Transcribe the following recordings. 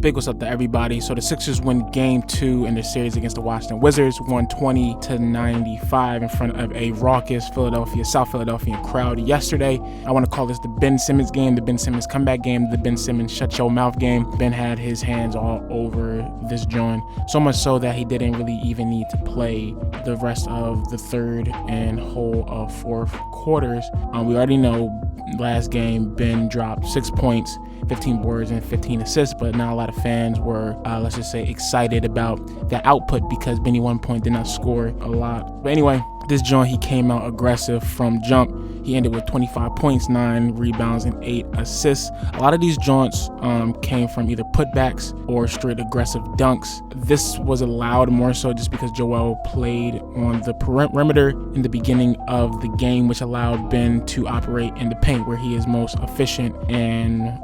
big what's up to everybody. So the Sixers win game 2 in their series against the Washington Wizards, 120-95 in front of a raucous South Philadelphia crowd yesterday. I want to call this the Ben Simmons game, the Ben Simmons comeback game, the Ben Simmons shut your mouth game. Ben had his hands all over this joint, so much so that he didn't really even need to play the rest of the third and whole of fourth quarters. We already know last game Ben dropped 6 points, 15 boards, and 15 assists, but not a lot of fans were, let's just say, excited about that output because Benny 1 point did not score a lot. But anyway, this joint, he came out aggressive from jump. He ended with 25 points, 9 rebounds, and 8 assists. A lot of these joints came from either putbacks or straight aggressive dunks. This was allowed more so just because Joel played on the perimeter in the beginning of the game, which allowed Ben to operate in the paint where he is most efficient and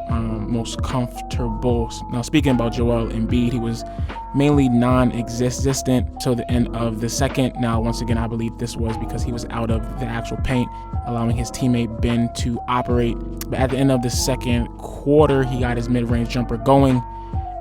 most comfortable. Now, speaking about Joel Embiid, he was mainly non-existent till the end of the second. Now, once again, I believe this was because he was out of the actual paint, allowing his teammate Ben to operate. But at the end of the second quarter, he got his mid-range jumper going,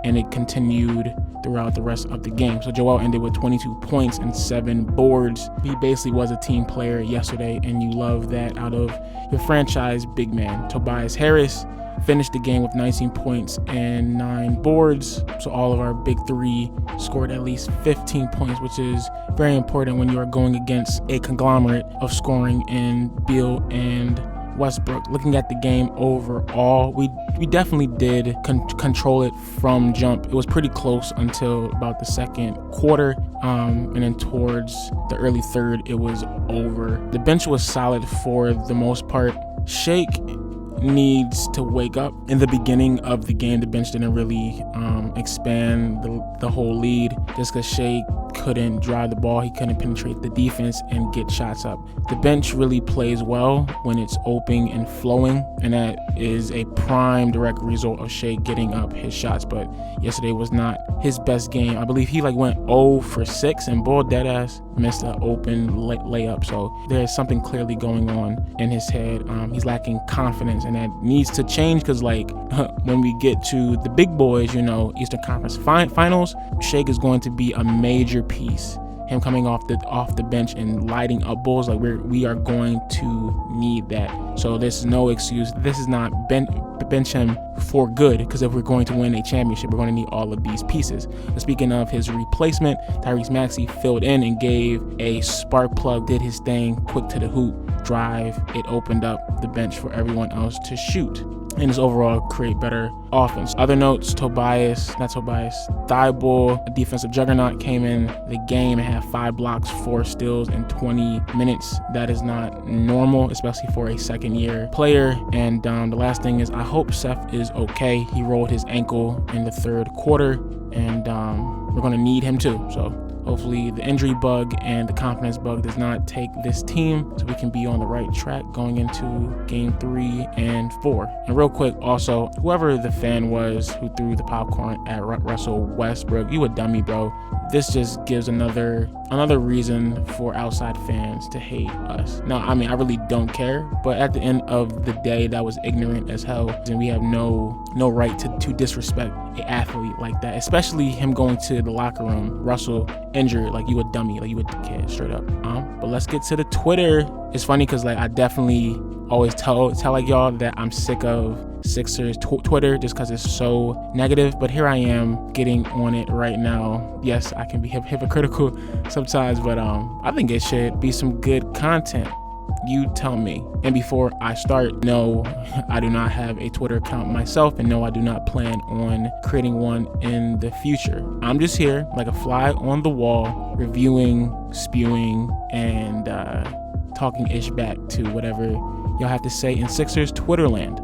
and it continued throughout the rest of the game. So Joel ended with 22 points and 7 boards. He basically was a team player yesterday, and you love that out of your franchise big man. Tobias Harris finished the game with 19 points and 9 boards. So all of our big three scored at least 15 points, which is very important when you are going against a conglomerate of scoring in Beal and Westbrook. Looking at the game overall, we definitely did control it from jump. It was pretty close until about the second quarter, and then towards the early third, it was over. The bench was solid for the most part. Shake needs to wake up. In the beginning of the game, the bench didn't really expand the whole lead just because Shea couldn't drive the ball. He couldn't penetrate the defense and get shots up. The bench really plays well when it's open and flowing, and that is a prime direct result of Shea getting up his shots. But yesterday was not his best game. I believe he went 0 for 6 and Bull deadass missed an open layup. So there's something clearly going on in his head. He's lacking confidence, and that needs to change because when we get to the big boys, Eastern Conference Finals, Shake is going to be a major piece. Him coming off the bench and lighting up Bulls, we are going to need that. So there's no excuse. This is not bench him for good, because if we're going to win a championship, we're going to need all of these pieces. And speaking of his replacement, Tyrese Maxey filled in and gave a spark plug, did his thing, quick to the hoop, drive. It opened up the bench for everyone else to shoot, and just overall create better offense. Other notes, Thibault, a defensive juggernaut, came in the game and had 5 blocks, 4 steals in 20 minutes. That is not normal, especially for a second-year player. And the last thing is, I hope Seth is okay. He rolled his ankle in the third quarter, and we're going to need him too. So hopefully the injury bug and the confidence bug does not take this team, so we can be on the right track going into game 3 and 4. And real quick, also, whoever the fan was who threw the popcorn at Russell Westbrook, you a dummy, bro. This just gives another reason for outside fans to hate us. Now, I mean, I really don't care, but at the end of the day, that was ignorant as hell, and we have no right to disrespect an athlete like that, especially him going to the locker room, Russell injured, you a dummy, you a dickhead, straight up. But let's get to the Twitter. It's funny because I definitely always tell y'all that I'm sick of Sixers Twitter just because it's so negative, but here I am getting on it right now. Yes, I can be hypocritical sometimes, but I think it should be some good content. You tell me. And before I start, no, I do not have a Twitter account myself, and no, I do not plan on creating one in the future. I'm just here like a fly on the wall, reviewing, spewing, and talking ish back to whatever y'all have to say in Sixers Twitter land.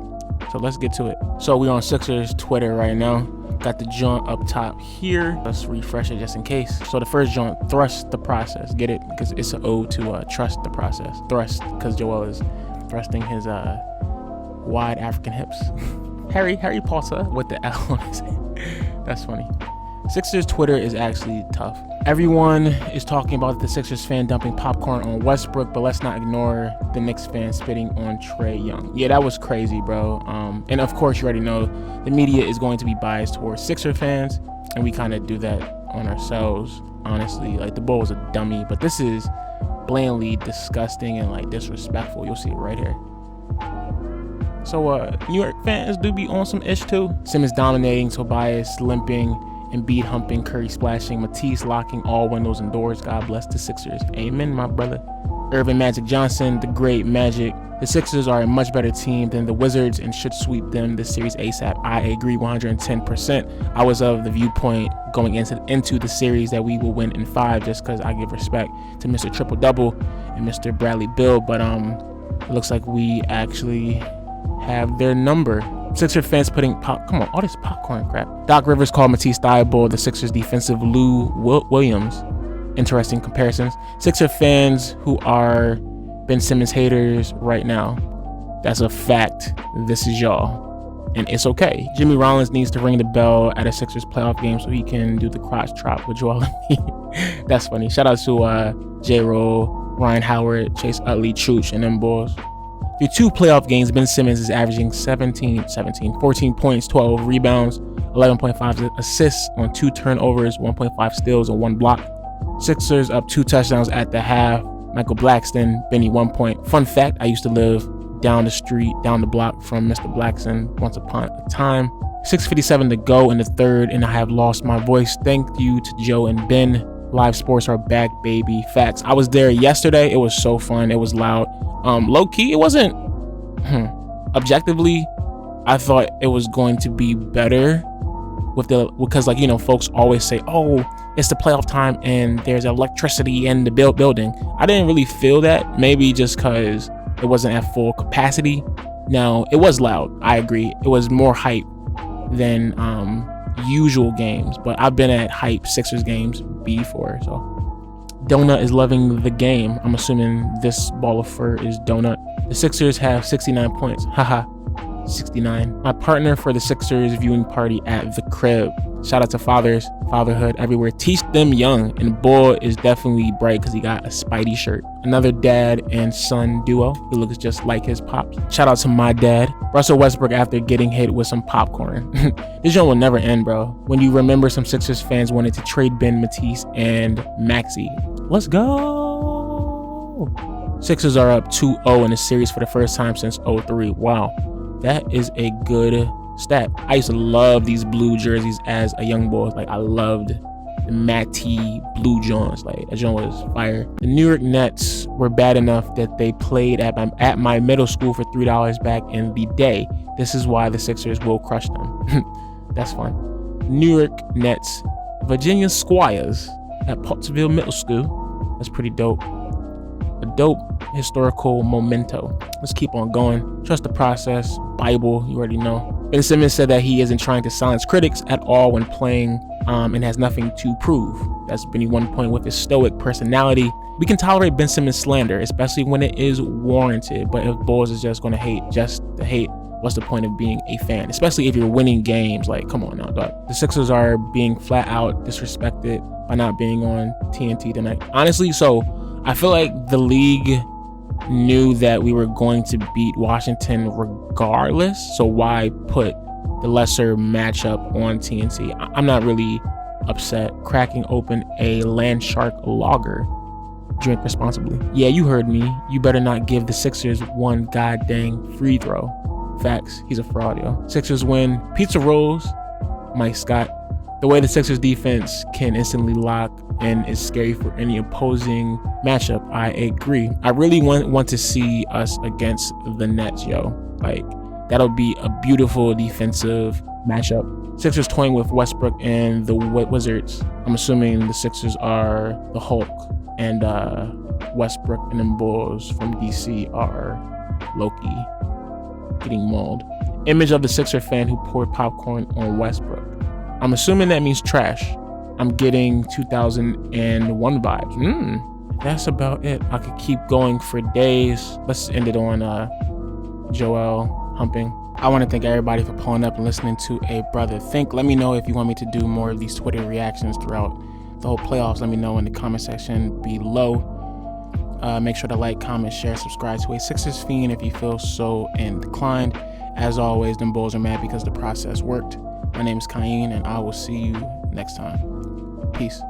So let's get to it. So we're on Sixers Twitter right now. Got the joint up top here. Let's refresh it just in case. So the first joint, trust the process. Get it? Because it's an ode to trust the process. Thrust, because Joel is thrusting his wide African hips. Harry Potter with the L on his head. That's funny. Sixers Twitter is actually tough. Everyone is talking about the Sixers fan dumping popcorn on Westbrook, but let's not ignore the Knicks fan spitting on Trae Young. Yeah, that was crazy, bro. And of course, you already know the media is going to be biased towards Sixer fans, and we kind of do that on ourselves, honestly. Like, the bull was a dummy, but this is blatantly disgusting and like disrespectful. You'll see it right here. So New York fans do be on some ish too. Simmons dominating, Tobias limping, Embiid humping, Curry splashing, Matisse locking all windows and doors. God bless the Sixers. Amen, my brother. Irvin Magic Johnson, the great Magic. The Sixers are a much better team than the Wizards and should sweep them this series ASAP. I agree 110%. I was of the viewpoint going into the series that we will win in 5 just because I give respect to Mr. Triple Double and Mr. Bradley Beal. But it looks like we actually have their number. Sixer fans putting come on, all this popcorn crap. Doc Rivers called Matisse Thybulle the Sixers defensive Lou Williams. Interesting comparisons. Sixer fans who are Ben Simmons haters right now, that's a fact. This is y'all, and it's okay. Jimmy Rollins needs to ring the bell at a Sixers playoff game so he can do the crotch chop with Joel Embiid. That's funny. Shout out to J-Roll, Ryan Howard, Chase Utley, Chooch, and them boys. Through 2 playoff games, Ben Simmons is averaging 14 points, 12 rebounds, 11.5 assists on 2 turnovers, 1.5 steals, and 1 block. Sixers up 2 touchdowns at the half. Michael Blackston, Benny 1 point. Fun fact, I used to live down the block from Mr. Blackston once upon a time. 6:57 to go in the third, and I have lost my voice. Thank you to Joe and Ben. Live sports are back, baby. Facts. I was there yesterday. It was so fun. It was loud. Low key, it wasn't. Objectively, I thought it was going to be better because like, you know, folks always say, oh, it's the playoff time and there's electricity in the building. I didn't really feel that, maybe just because it wasn't at full capacity. Now, it was loud, I agree. It was more hype than usual games, but I've been at hype Sixers games before. So Donut is loving the game. I'm assuming this ball of fur is Donut. The Sixers have 69 points. Haha. 69. My partner for the Sixers viewing party at the crib. Shout out to fathers, fatherhood everywhere. Teach them young. And boy is definitely bright because he got a Spidey shirt. Another dad and son duo. He looks just like his pops. Shout out to my dad. Russell Westbrook after getting hit with some popcorn. This joint will never end, bro. When you remember some Sixers fans wanted to trade Ben, Matisse, and Maxey. Let's go. Sixers are up 2-0 in the series for the first time since 03. Wow. That is a good stat. I used to love these blue jerseys as a young boy. Like, I loved the Matty blue joints. Like, that joint was fire. The New York Nets were bad enough that they played at my middle school for $3 back in the day. This is why the Sixers will crush them. That's fun. New York Nets, Virginia Squires at Pottsville Middle School. That's pretty dope. A dope historical memento. Let's keep on going. Trust the process. Bible, you already know. Ben Simmons said that he isn't trying to silence critics at all when playing and has nothing to prove. That's Benny 1 point with his stoic personality. We can tolerate Ben Simmons slander, especially when it is warranted. But if Bulls is just going to hate just to hate, what's the point of being a fan? Especially if you're winning games. Like, come on now, dog. The Sixers are being flat out disrespected by not being on TNT tonight. Honestly, so I feel like the league knew that we were going to beat Washington regardless, so why put the lesser matchup on TNT? I'm not really upset. Cracking open a Land Shark lager. Drink responsibly. Yeah, you heard me. You better not give the Sixers one goddamn free throw. Facts. He's a fraud, yo. Sixers win. Pizza rolls. Mike Scott. The way the Sixers defense can instantly lock and is scary for any opposing matchup. I agree. I really want to see us against the Nets, yo. Like, that'll be a beautiful defensive matchup. Sixers toying with Westbrook and the Wizards. I'm assuming the Sixers are the Hulk and Westbrook and them Bulls from DC are Loki getting mauled. Image of the Sixer fan who poured popcorn on Westbrook. I'm assuming that means trash. I'm getting 2001 vibes. That's about it. I could keep going for days. Let's end it on Joel humping. I want to thank everybody for pulling up and listening to a brother think. Let me know if you want me to do more of these Twitter reactions throughout the whole playoffs. Let me know in the comment section below. Make sure to like, comment, share, subscribe to a Sixers Fiend if you feel so inclined. As always, them Bulls are mad because the process worked. My name is Kayeen, and I will see you next time. Peace.